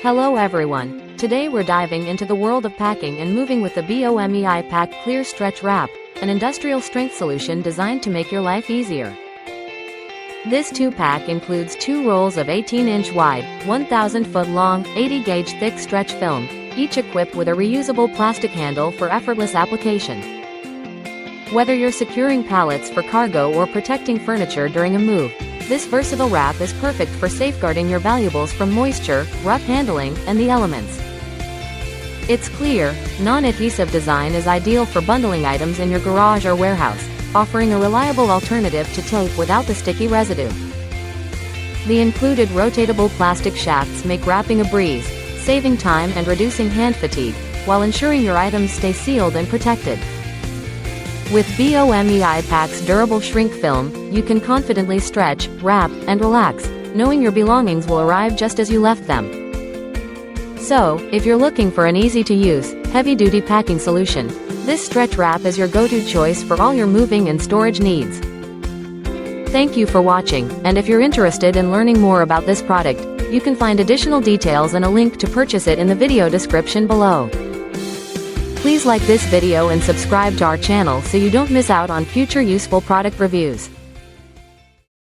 Hello everyone. Today we're diving into the world of packing and moving with the BOMEI Pack Clear Stretch Wrap, an industrial strength solution designed to make your life easier. This 2-pack includes 2 rolls of 18-inch wide, 1,000-foot long, 80-gauge thick stretch film, each equipped with a reusable plastic handle for effortless application. Whether you're securing pallets for cargo or protecting furniture during a move, this versatile wrap is perfect for safeguarding your valuables from moisture, rough handling, and the elements. Its clear, non-adhesive design is ideal for bundling items in your garage or warehouse, offering a reliable alternative to tape without the sticky residue. The included rotatable plastic shafts make wrapping a breeze, saving time and reducing hand fatigue, while ensuring your items stay sealed and protected. With BOMEI Pack's durable shrink film, you can confidently stretch, wrap, and relax, knowing your belongings will arrive just as you left them. So, if you're looking for an easy-to-use, heavy-duty packing solution, this stretch wrap is your go-to choice for all your moving and storage needs. Thank you for watching, and if you're interested in learning more about this product, you can find additional details and a link to purchase it in the video description below. Please like this video and subscribe to our channel so you don't miss out on future useful product reviews.